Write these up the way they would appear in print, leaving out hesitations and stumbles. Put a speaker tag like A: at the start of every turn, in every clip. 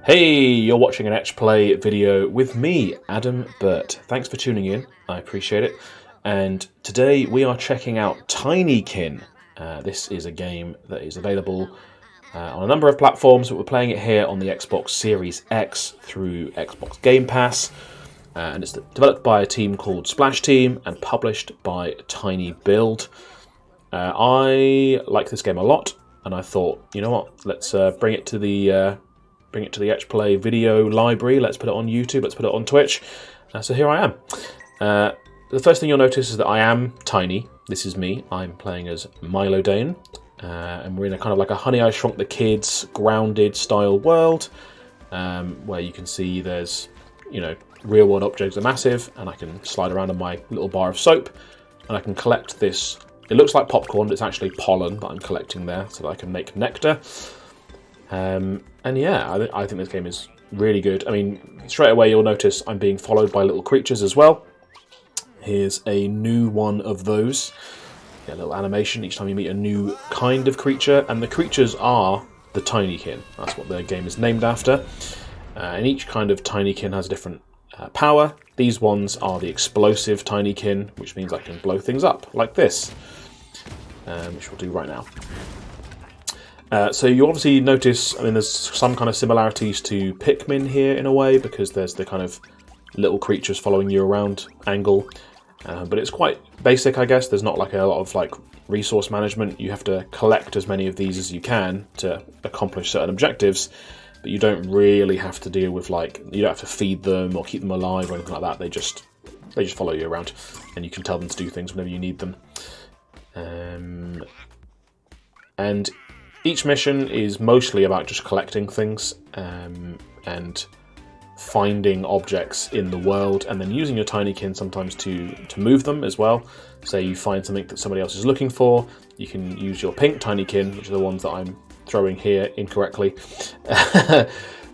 A: Hey, you're watching an Etch Play video with me, Adam Burt. Thanks for tuning in, I appreciate it. And today we are checking out Tinykin. This is a game that is available on a number of platforms, but we're playing it here on the Xbox Series X through Xbox Game Pass. And it's developed by a team called Splash Team and published by Tiny Build. I like this game a lot, and I thought, you know what, let's bring it to the Etch Play video library. Let's put it on YouTube. Let's put it on Twitch. So here I am. The first thing you'll notice is that I am tiny. This is me. I'm playing as Milo Dane, and we're in a kind of like a Honey I Shrunk the Kids grounded style world, where you can see there's, you know, real world objects are massive, and I can slide around on my little bar of soap, and I can collect this. It looks like popcorn, but it's actually pollen that I'm collecting there, so that I can make nectar. And yeah, I think this game is really good. I mean, straight away you'll notice I'm being followed by little creatures as well. Here's a new one of those. Get a little animation each time you meet a new kind of creature, and the creatures are the Tinykin. That's what the game is named after. And each kind of Tinykin has a different power. These ones are the explosive Tinykin, which means I can blow things up, like this, which we'll do right now. So you obviously notice, I mean, there's some kind of similarities to Pikmin here in a way, because there's the kind of little creatures following you around angle. But it's quite basic, I guess. There's not like a lot of like resource management. You have to collect as many of these as you can to accomplish certain objectives, but you don't really have to deal with, like, you don't have to feed them or keep them alive or anything like that. They just follow you around, and you can tell them to do things whenever you need them. And each mission is mostly about just collecting things and finding objects in the world, and then using your Tinykin sometimes to move them as well. Say you find something that somebody else is looking for, you can use your pink Tinykin, which are the ones that I'm throwing here incorrectly. I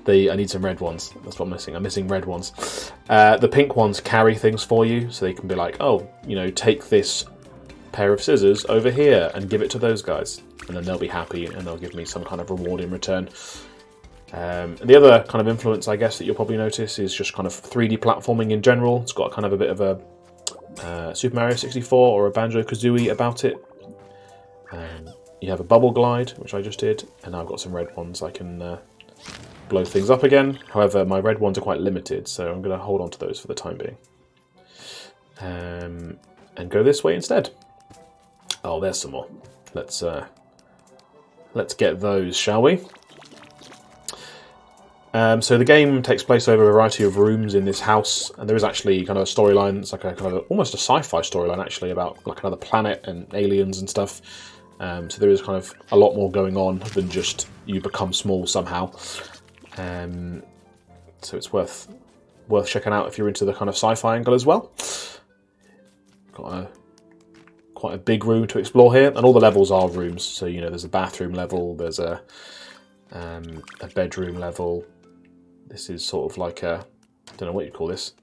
A: need some red ones. That's what I'm missing. I'm missing red ones. The pink ones carry things for you, so they can be like, oh, you know, take this pair of scissors over here and give it to those guys. And then they'll be happy and they'll give me some kind of reward in return. The other kind of influence, I guess, that you'll probably notice is just kind of 3D platforming in general. It's got kind of a bit of a Super Mario 64 or a Banjo-Kazooie about it. You have a bubble glide, which I just did, and now I've got some red ones. I can blow things up again. However, my red ones are quite limited, so I'm going to hold on to those for the time being. And go this way instead. Oh, there's some more. Let's get those, shall we? So the game takes place over a variety of rooms in this house, and there is actually kind of a storyline. It's like a kind of almost a sci-fi storyline, actually, about like another planet and aliens and stuff. So there is kind of a lot more going on than just you become small somehow. So it's worth checking out if you're into the kind of sci-fi angle as well. Got quite a big room to explore here, and all the levels are rooms. So, you know, there's a bathroom level, there's a bedroom level. This is sort of like a, I don't know what you'd call this,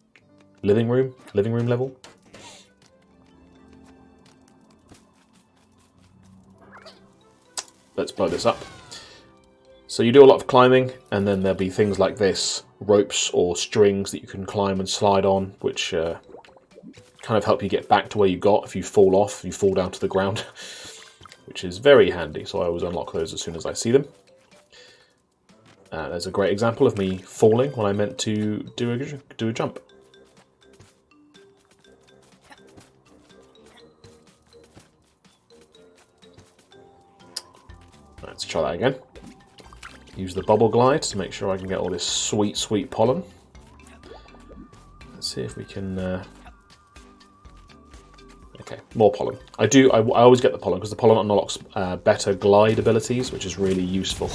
A: living room level. Let's blow this up. So you do a lot of climbing, and then there'll be things like this, ropes or strings that you can climb and slide on, which kind of help you get back to where you got if you fall off, you fall down to the ground, which is very handy. So I always unlock those as soon as I see them. There's a great example of me falling when I meant to do a jump. Let's try that again. Use the bubble glide to make sure I can get all this sweet, sweet pollen. Let's see if we can... Okay, more pollen. I always get the pollen because the pollen unlocks better glide abilities, which is really useful.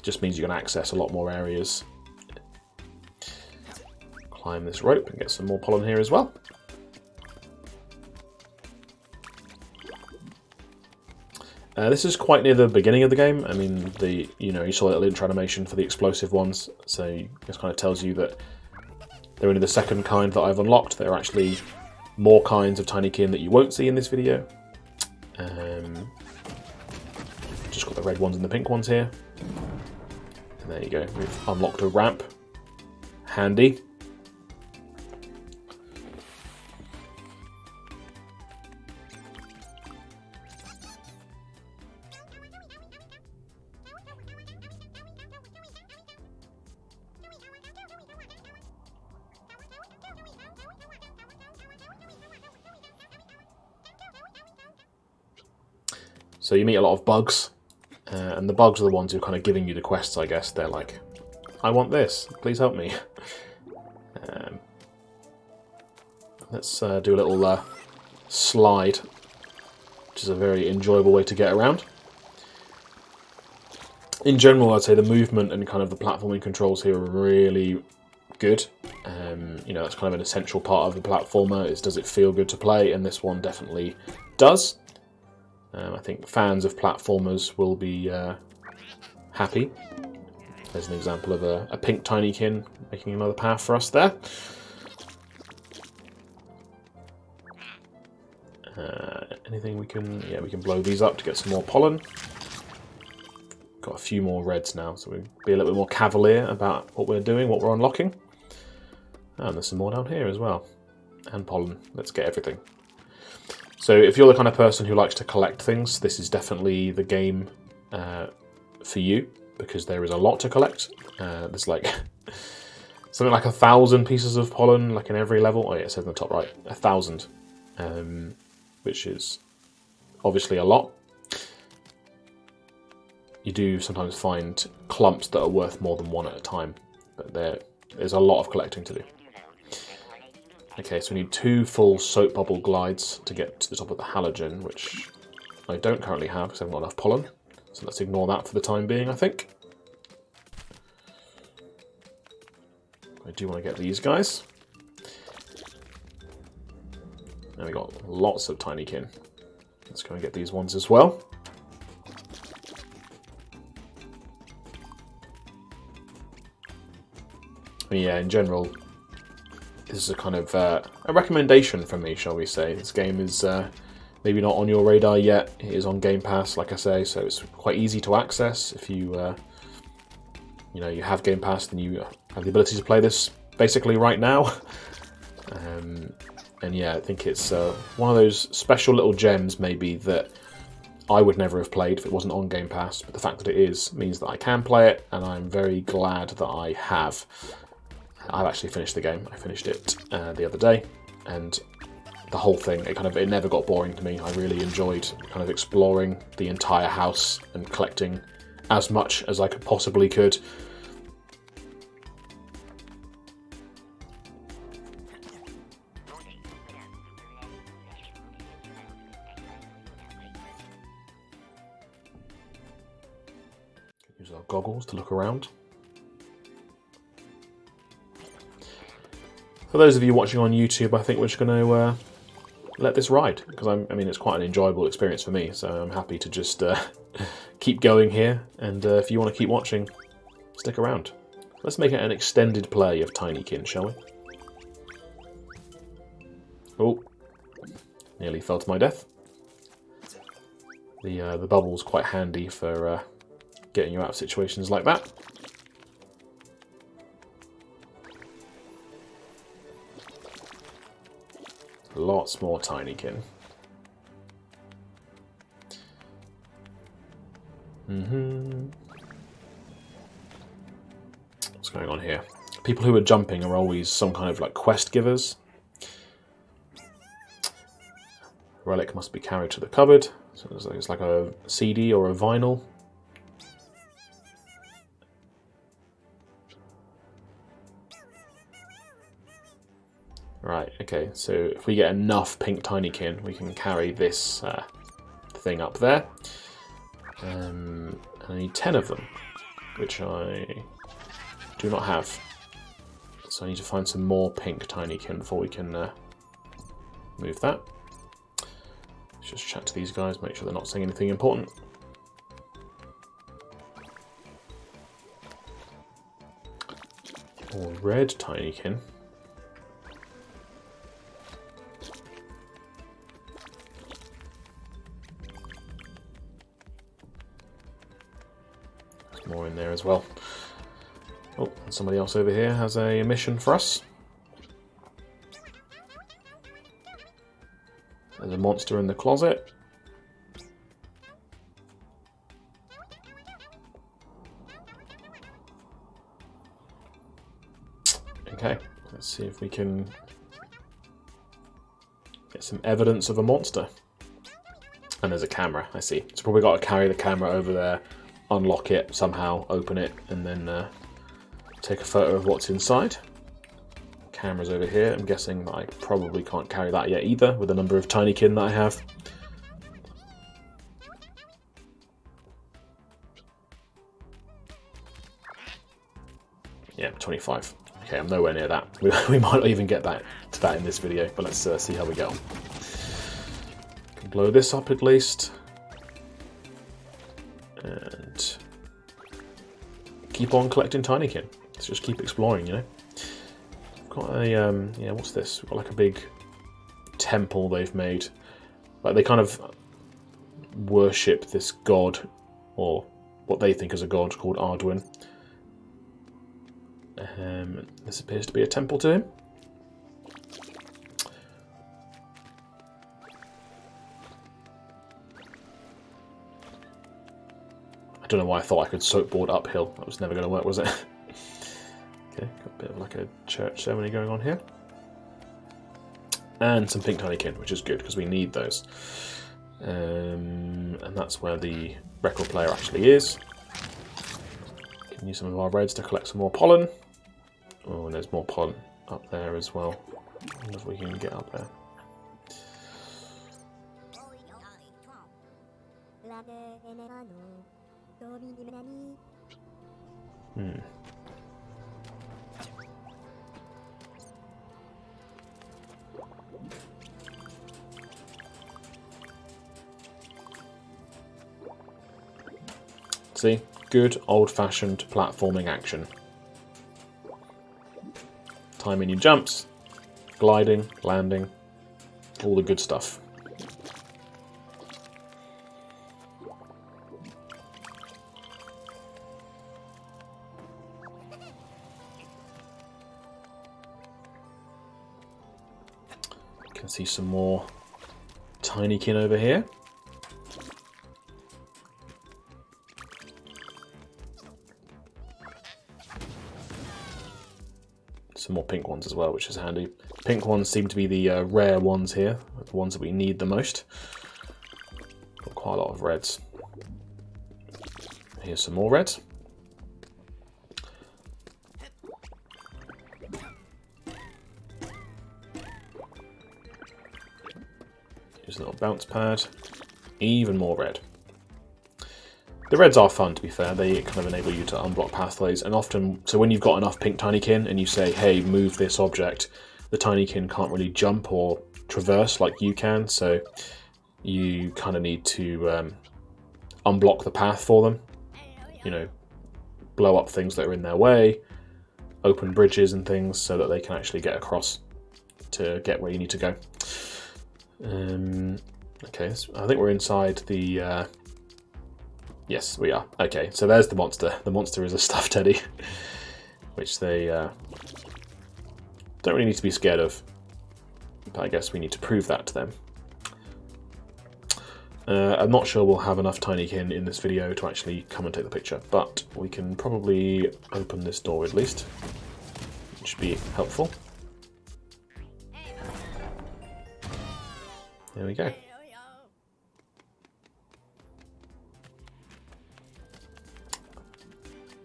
A: Just means you can access a lot more areas. Climb this rope and get some more pollen here as well. This is quite near the beginning of the game. I mean, you saw a little intro animation for the explosive ones, so this kind of tells you that they're only the second kind that I've unlocked. There are actually more kinds of Tinykin that you won't see in this video. Just got the red ones and the pink ones here. And there you go, we've unlocked a ramp. Handy. So you meet a lot of bugs, and the bugs are the ones who are kind of giving you the quests, I guess. They're like, I want this, please help me. Let's do a little slide, which is a very enjoyable way to get around. In general, I'd say the movement and kind of the platforming controls here are really good. You know, that's kind of an essential part of the platformer, is does it feel good to play, and this one definitely does. I think fans of platformers will be happy. There's an example of a pink Tinykin making another path for us there. Anything we can... yeah, we can blow these up to get some more pollen. Got a few more reds now, so we'll be a little bit more cavalier about what we're doing, what we're unlocking. And there's some more down here as well. And pollen. Let's get everything. So if you're the kind of person who likes to collect things, this is definitely the game for you, because there is a lot to collect. There's like something like 1,000 pieces of pollen, like in every level. Oh yeah, it says in the top right, 1,000, which is obviously a lot. You do sometimes find clumps that are worth more than one at a time, but there's a lot of collecting to do. Okay, so we need 2 full soap bubble glides to get to the top of the halogen, which I don't currently have because I haven't got enough pollen. So let's ignore that for the time being, I think. I do want to get these guys. And we got lots of Tinykin. Let's go and get these ones as well. But yeah, in general, this is a kind of a recommendation from me, shall we say. This game is maybe not on your radar yet. It is on Game Pass, like I say, so it's quite easy to access. If you, you know, you have Game Pass, then you have the ability to play this basically right now. And yeah, I think it's one of those special little gems, maybe, that I would never have played if it wasn't on Game Pass. But the fact that it is means that I can play it, and I'm very glad that I have. I've actually finished the game. I finished it the other day, and the whole thing, it never got boring to me. I really enjoyed kind of exploring the entire house and collecting as much as I possibly could. Use our goggles to look around. For those of you watching on YouTube, I think we're just going to let this ride, because I mean, it's quite an enjoyable experience for me, so I'm happy to just keep going here, and if you want to keep watching, stick around. Let's make it an extended play of Tinykin, shall we? Oh, nearly fell to my death. The bubble's quite handy for getting you out of situations like that. Lots more Tinykin. What's going on here? People who are jumping are always some kind of like quest givers. Relic must be carried to the cupboard. So it's like a CD or a vinyl. Right, okay, so if we get enough pink Tinykin, we can carry this thing up there. And I need 10 of them, which I do not have. So I need to find some more pink Tinykin before we can move that. Let's just chat to these guys, make sure they're not saying anything important. More red Tinykin. More in there as well. Oh, and somebody else over here has a mission for us. There's a monster in the closet. Okay, let's see if we can get some evidence of a monster. And there's a camera, I see. So probably got to carry the camera over there, unlock it somehow, open it, and then take a photo of what's inside. Camera's over here. I'm guessing that I probably can't carry that yet either, with the number of Tinykin that I have. Yeah, 25. Okay, I'm nowhere near that. We might not even get to that in this video, but let's see how we go. Can blow this up at least. And keep on collecting Tinykin. Let's just keep exploring, you know. Got a yeah, what's this? We've got like a big temple they've made. Like they kind of worship this god, or what they think is a god, called Arduin. This appears to be a temple to him. I don't know why I thought I could soapboard uphill. That was never going to work, was it? Okay, got a bit of like a church ceremony going on here. And some pink Tinykin, which is good because we need those. And that's where the record player actually is. Can use some of our reds to collect some more pollen. Oh, and there's more pollen up there as well. I wonder if we can get up there. See? Good old-fashioned platforming action. Timing your jumps, gliding, landing, all the good stuff. You can see some more Tinykin over here. Some more pink ones as well, which is handy. Pink ones seem to be the rare ones here, the ones that we need the most. Got quite a lot of reds. Here's some more reds. Here's a little bounce pad. Even more red. The reds are fun, to be fair. They kind of enable you to unblock pathways, and often, so when you've got enough pink Tinykin and you say, hey, move this object, the Tinykin can't really jump or traverse like you can, so you kind of need to unblock the path for them. You know, blow up things that are in their way, open bridges and things so that they can actually get across to get where you need to go. Okay, so I think we're inside the... Yes, we are. Okay, so there's the monster. The monster is a stuffed teddy, which they don't really need to be scared of. But I guess we need to prove that to them. I'm not sure we'll have enough Tinykin in this video to actually come and take the picture, but we can probably open this door at least, which should be helpful. There we go.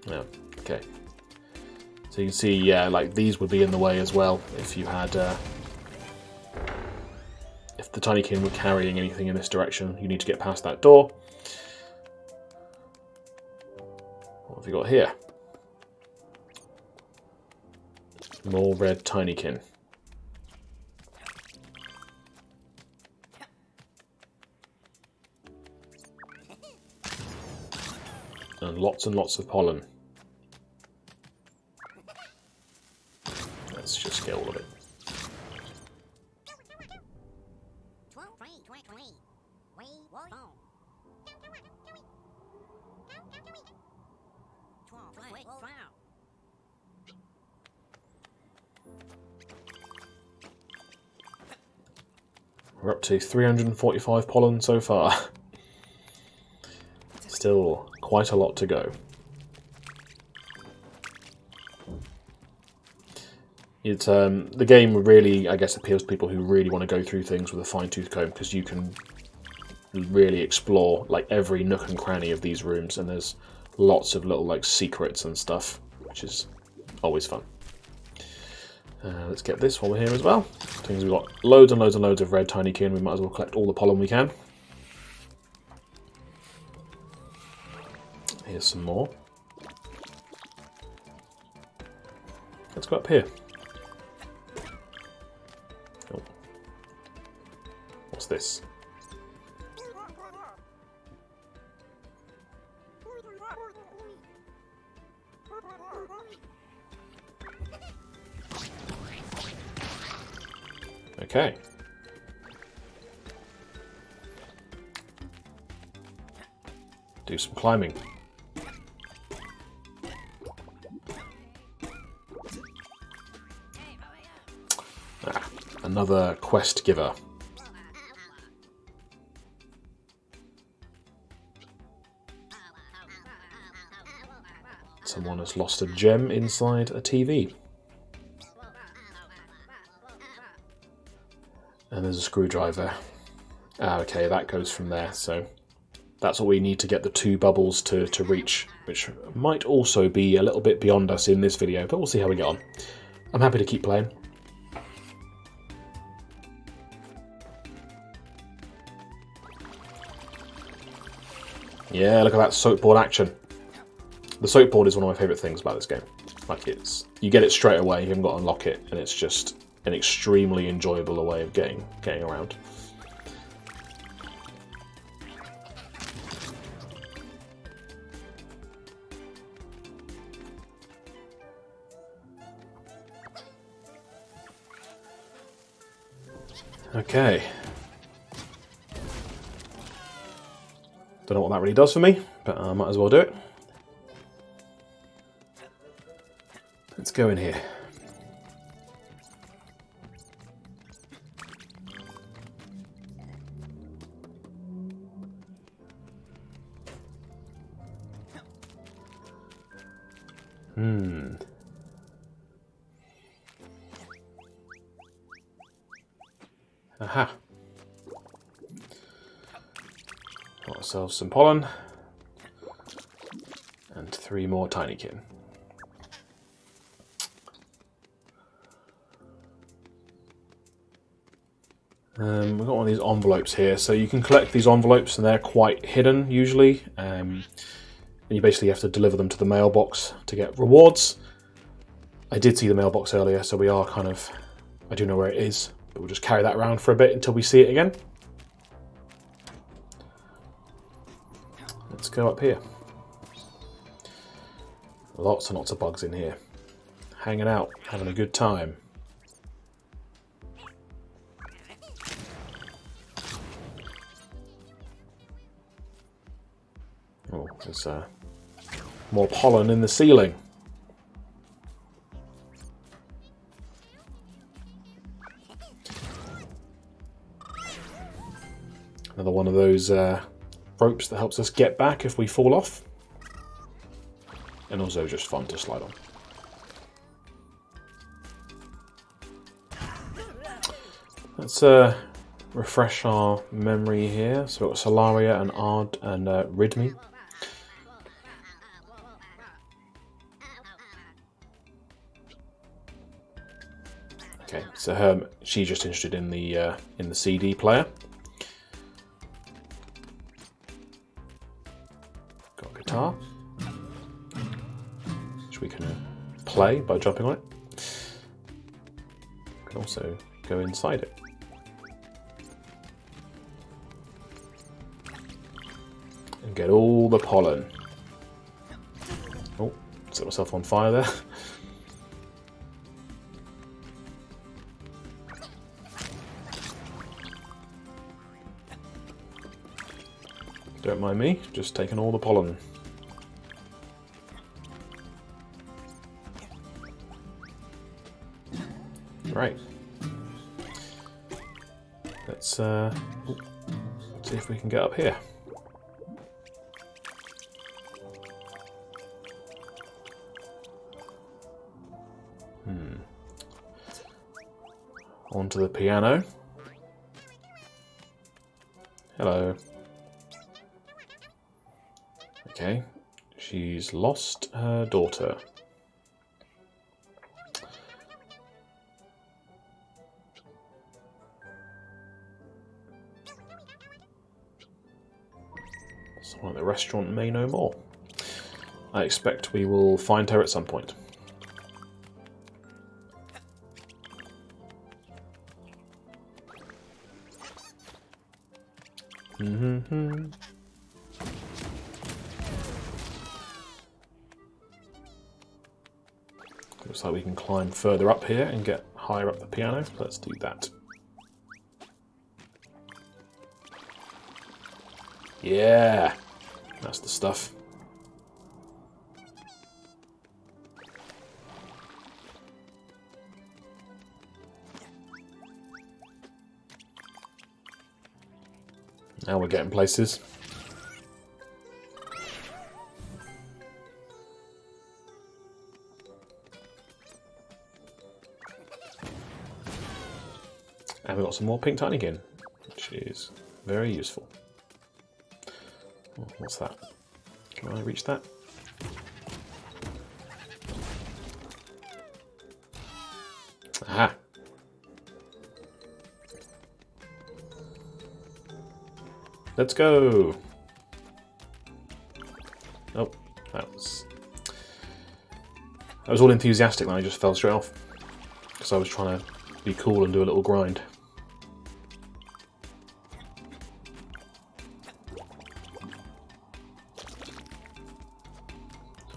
A: Yeah, okay. So you can see, yeah, like these would be in the way as well if you had, if the Tinykin were carrying anything in this direction. You need to get past that door. What have we got here? More red Tinykin. And lots of pollen. Let's just get all of it. We're up to 345 pollen so far. Still quite a lot to go. It's the game really, I guess, appeals to people who really want to go through things with a fine-tooth comb, because you can really explore like every nook and cranny of these rooms, and there's lots of little like secrets and stuff, which is always fun. Let's get this while we're here as well. Things we've got loads and loads and loads of red Tinykin. We might as well collect all the pollen we can. Here's some more. Let's go up here. Oh. What's this? Okay. Do some climbing. Another quest giver. Someone has lost a gem inside a TV. And there's a screwdriver. Ah, okay, that goes from there, so that's what we need to get the 2 bubbles to reach, which might also be a little bit beyond us in this video, but we'll see how we get on. I'm happy to keep playing. Yeah, look at that soapboard action. The soapboard is one of my favourite things about this game. Like, you get it straight away, you haven't got to unlock it, and it's just an extremely enjoyable way of getting around. Okay. Don't know what that really does for me, but I might as well do it. Let's go in here. Aha. Got ourselves some pollen. And 3 more Tinykin. We've got one of these envelopes here, so you can collect these envelopes and they're quite hidden usually. And you basically have to deliver them to the mailbox to get rewards. I did see the mailbox earlier, so we are kind of... I do know where it is, but we'll just carry that around for a bit until we see it again. Let's go up here. Lots and lots of bugs in here. Hanging out, having a good time. Oh, there's more pollen in the ceiling. Another one of those ropes that helps us get back if we fall off. And also just fun to slide on. Let's refresh our memory here. So we've got Solaria and Ard and Ridme. Okay, so she's just interested in the CD player. Got a guitar, which we can play by jumping on it. We can also go inside it. And get all the pollen. Oh, set myself on fire there. Don't mind me, just taking all the pollen. Right. Let's see if we can get up here. Onto the piano. Hello. Okay, she's lost her daughter. Someone at the restaurant may know more. I expect we will find her at some point. Looks like we can climb further up here and get higher up the piano. Let's do that. Yeah, that's the stuff. Now we're getting places. And we've got some more pink Tinykin, which is very useful. Oh, what's that? Can I reach that? Aha! Let's go! Oh, that was all enthusiastic, and I just fell straight off because I was trying to be cool and do a little grind.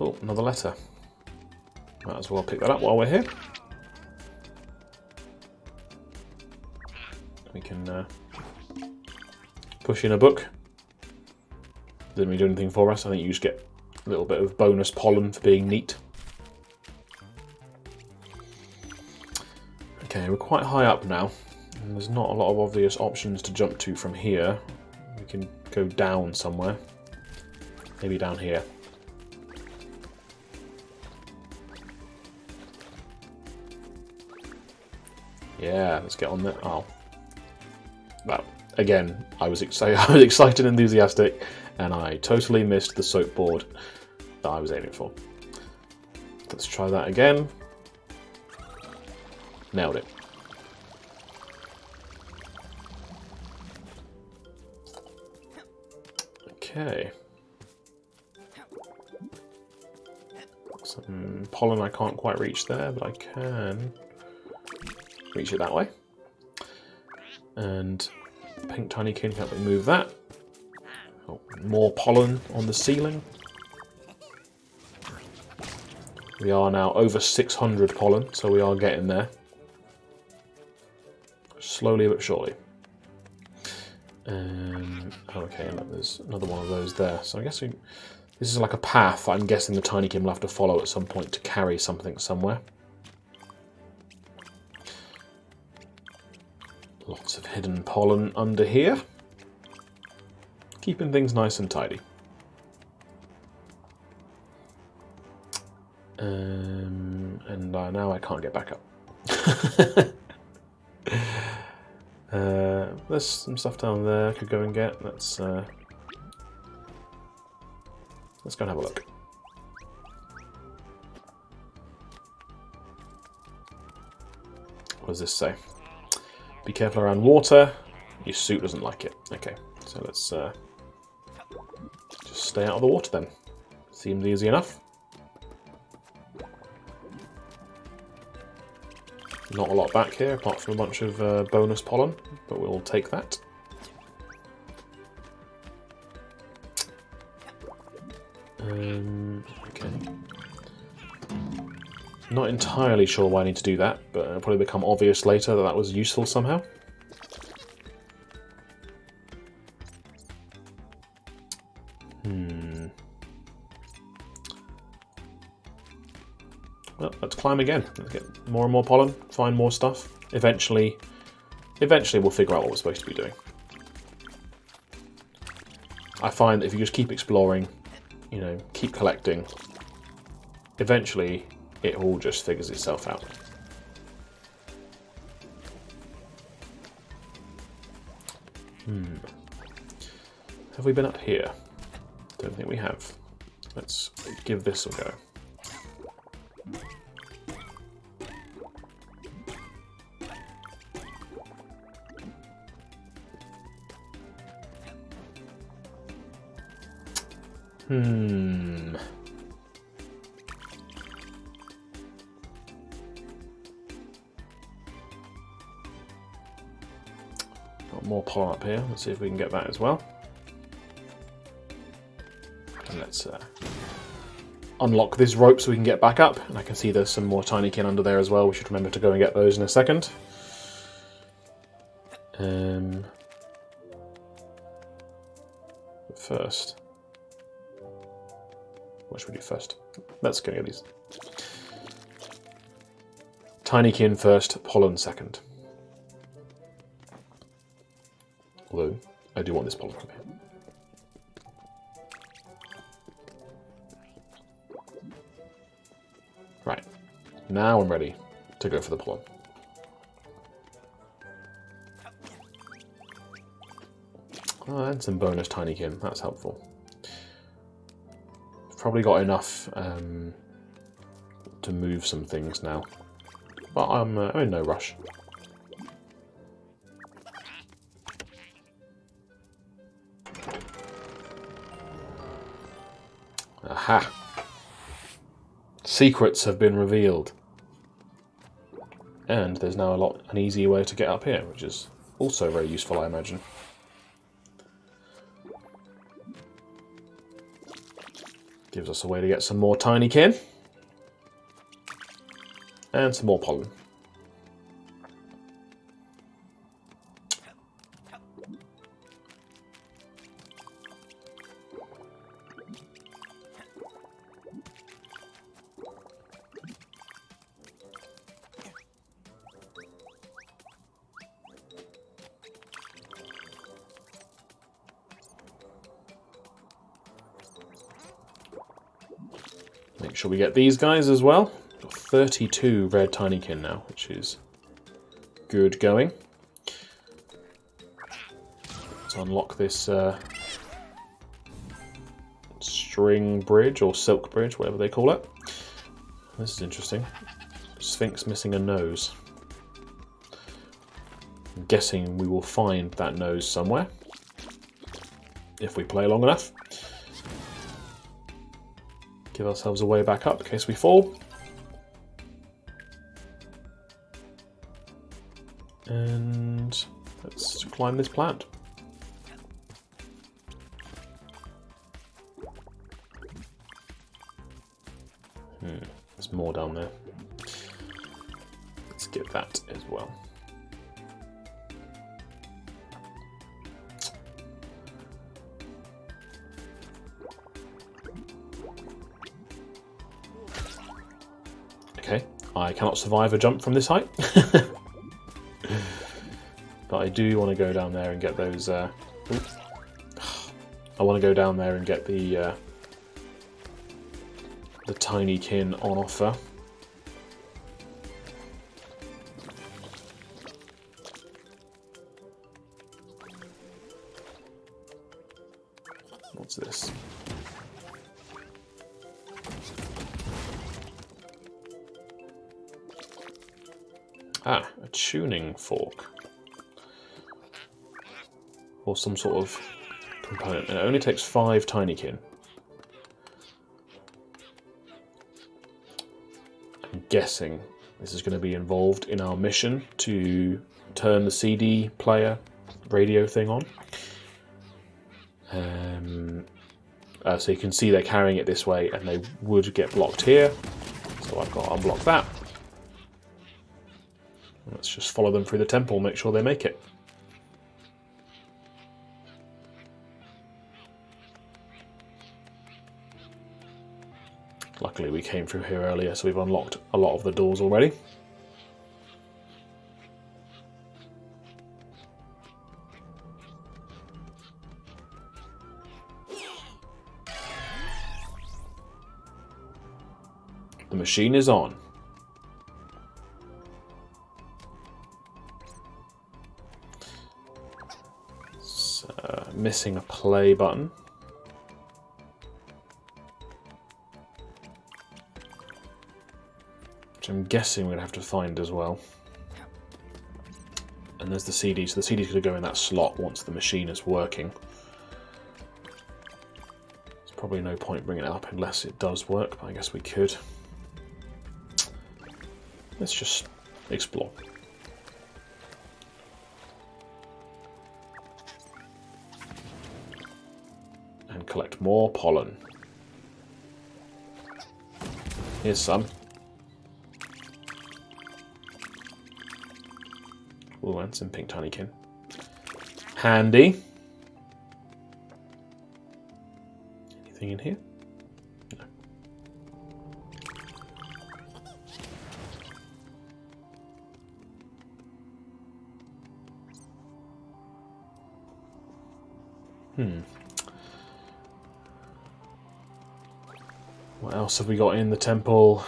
A: Oh, another letter. Might as well pick that up while we're here. We can push in a book. Didn't really do anything for us. I think you just get a little bit of bonus pollen for being neat. Okay, we're quite high up now, and there's not a lot of obvious options to jump to from here. We can go down somewhere. Maybe down here. Yeah, let's get on there. Oh. Well, again, I was excited and enthusiastic, and I totally missed the soap board that I was aiming for. Let's try that again. Nailed it. Okay. Some pollen I can't quite reach there, but I can reach it that way. And pink Tinykin, can't we move that? Oh, more pollen on the ceiling. We are now over 600 pollen, so we are getting there. Slowly but surely. Okay, look, there's another one of those there. So I guess this is like a path I'm guessing the Tinykin will have to follow at some point to carry something somewhere. Lots of hidden pollen under here. Keeping things nice and tidy. And now I can't get back up. There's some stuff down there I could go and get. Let's go and have a look. What does this say? Be careful around water. Your suit doesn't like it. Okay, so let's just stay out of the water then. Seems easy enough. Not a lot back here, apart from a bunch of bonus pollen, but we'll take that. Okay. Not entirely sure why I need to do that, but it'll probably become obvious later that that was useful somehow. Well, let's climb again. Let's get more and more pollen, find more stuff. Eventually, Eventually we'll figure out what we're supposed to be doing. I find that if you just keep exploring, you know, keep collecting, eventually it all just figures itself out. Have we been up here? Don't think we have. Let's give this a go. Got more pollen up here. Let's see if we can get that as well. And let's unlock this rope so we can get back up. And I can see there's some more Tinykin under there as well. We should remember to go and get those in a second. But first, what should we do first? Let's go get these. Tinykin first, pollen second. Although, I do want this pollen from here. Right, now I'm ready to go for the pollen. Oh, and some bonus Tinykin, that's helpful. Probably got enough to move some things now, but I'm in no rush. Aha! Secrets have been revealed, and there's now an easier way to get up here, which is also very useful, I imagine. Gives us a way to get some more Tinykin. And some more pollen. Make sure we get these guys as well. Got 32 red Tinykin now, which is good going. Let's unlock this string bridge or silk bridge, whatever they call it. This is interesting. Sphinx missing a nose. I'm guessing we will find that nose somewhere if we play long enough. Give ourselves a way back up in case we fall. And let's climb this plant. There's more down there. Let's get that as well. Okay, I cannot survive a jump from this height. But I do want to go down there and get those... I want to go down there and get the Tinykin on offer. What's this? Ah, a tuning fork. Or some sort of component. And it only takes 5 Tinykin. I'm guessing this is going to be involved in our mission to turn the CD player radio thing on. So you can see they're carrying it this way and they would get blocked here. So I've got to unblock that. Let's just follow them through the temple, make sure they make it. Luckily we came through here earlier, so we've unlocked a lot of the doors already. The machine is on. So, missing a play button. Which I'm guessing we're going to have to find as well. And there's the CD, so the CD's going to go in that slot once the machine is working. There's probably no point bringing it up unless it does work, but I guess we could. Let's just explore. And collect more pollen. Here's some. Oh, and some pink Tinykin. Handy. Anything in here? No. What else have we got in the temple?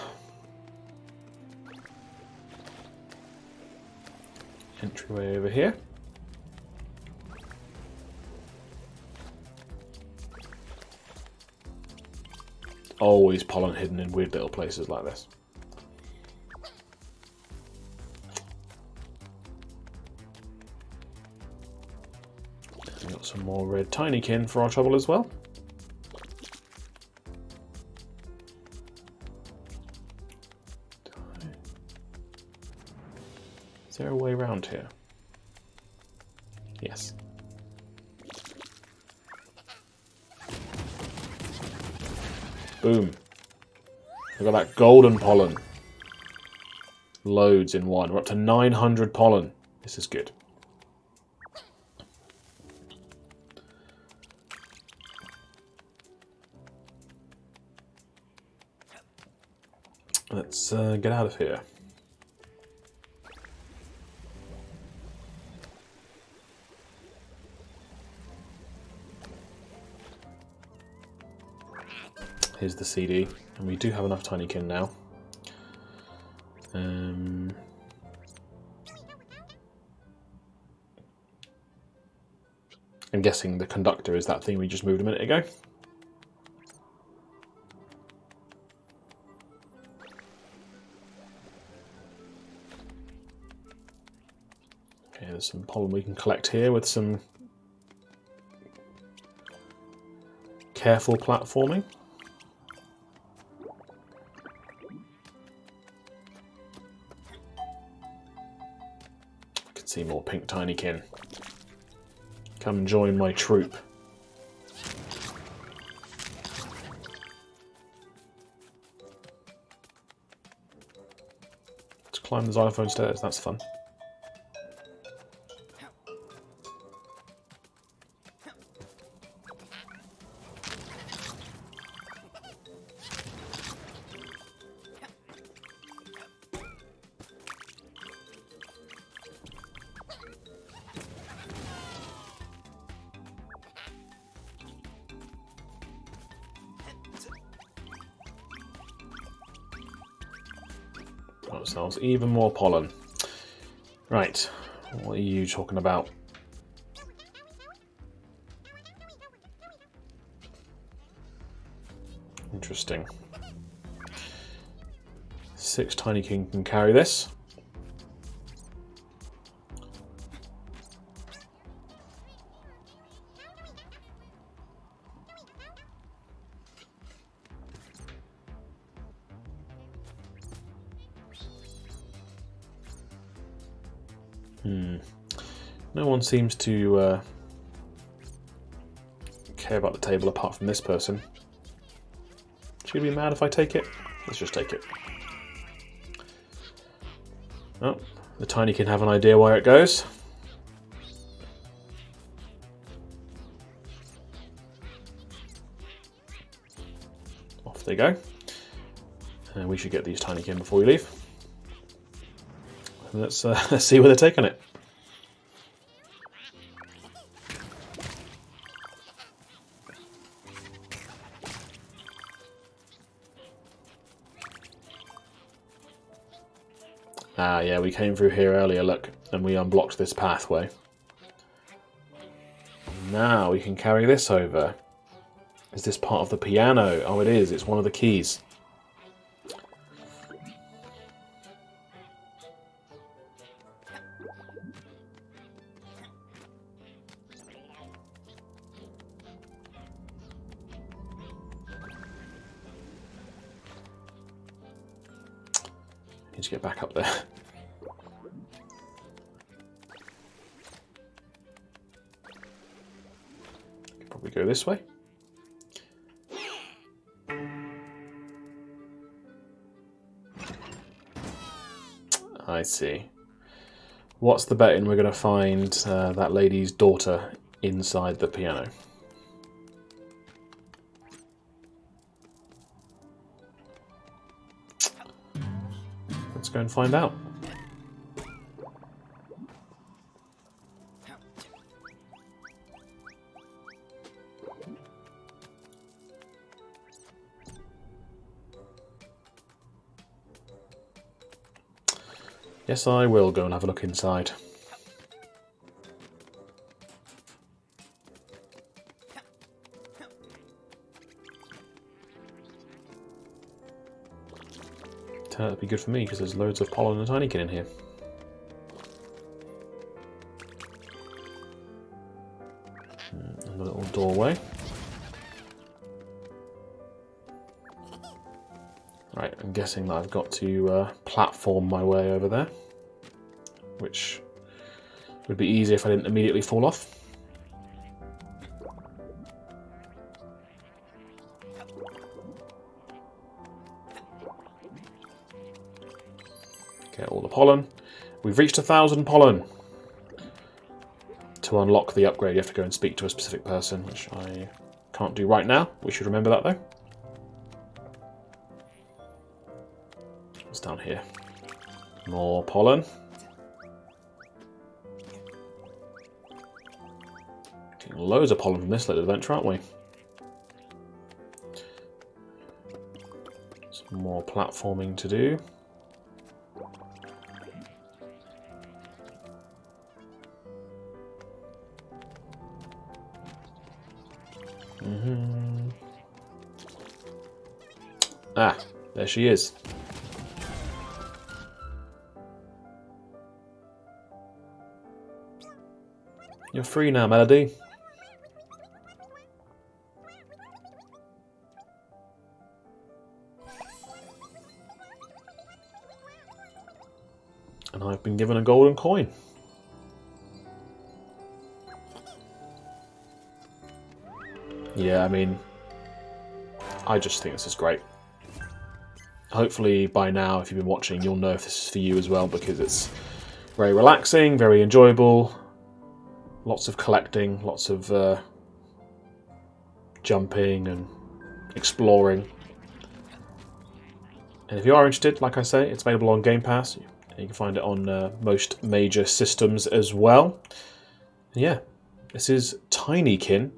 A: Entryway over here. Always pollen hidden in weird little places like this. We've got some more red Tinykin for our trouble as well. Is there a way around here? Yes. Boom. We've got that golden pollen. Loads in one. We're up to 900 pollen. This is good. Let's get out of here. Here's the CD, and we do have enough Tinykin now. I'm guessing the conductor is that thing we just moved a minute ago. Okay, there's some pollen we can collect here with some careful platforming. See more pink Tinykin. Come join my troop. Let's climb the xylophone stairs, that's fun. Ourselves even more pollen. Right, what are you talking about? Interesting. 6 Tinykin can carry this. No one seems to care about the table apart from this person. Should we be mad if I take it? Let's just take it. Oh, the Tinykin have an idea where it goes. Off they go. And we should get these Tinykin before we leave. Let's see where they're taking it. Ah, yeah, we came through here earlier, look, and we unblocked this pathway. Now we can carry this over. Is this part of the piano? Oh, it is. It's one of the keys. Need to get back up there. Probably go this way. I see. What's the betting we're going to find that lady's daughter inside the piano? Let's go and find out. Yes, I will go and have a look inside. That'd be good for me because there's loads of pollen and Tinykin in here. And a little doorway. Right, I'm guessing that I've got to platform my way over there, which would be easier if I didn't immediately fall off. Get all the pollen. We've reached 1,000 pollen. To unlock the upgrade, you have to go and speak to a specific person, which I can't do right now. We should remember that, though. What's down here? More pollen. Getting loads of pollen from this little adventure, aren't we? Some more platforming to do. Ah, there she is. You're free now, Melody. And I've been given a golden coin. Yeah, I mean, I just think this is great. Hopefully by now, if you've been watching, you'll know if this is for you as well, because it's very relaxing, very enjoyable. Lots of collecting, lots of jumping and exploring. And if you are interested, like I say, it's available on Game Pass. You can find it on most major systems as well. And yeah, this is Tinykin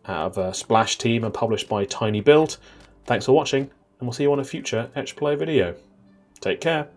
A: out of Splash Team and published by Tiny Build. Thanks for watching, and we'll see you on a future Etch Play video. Take care.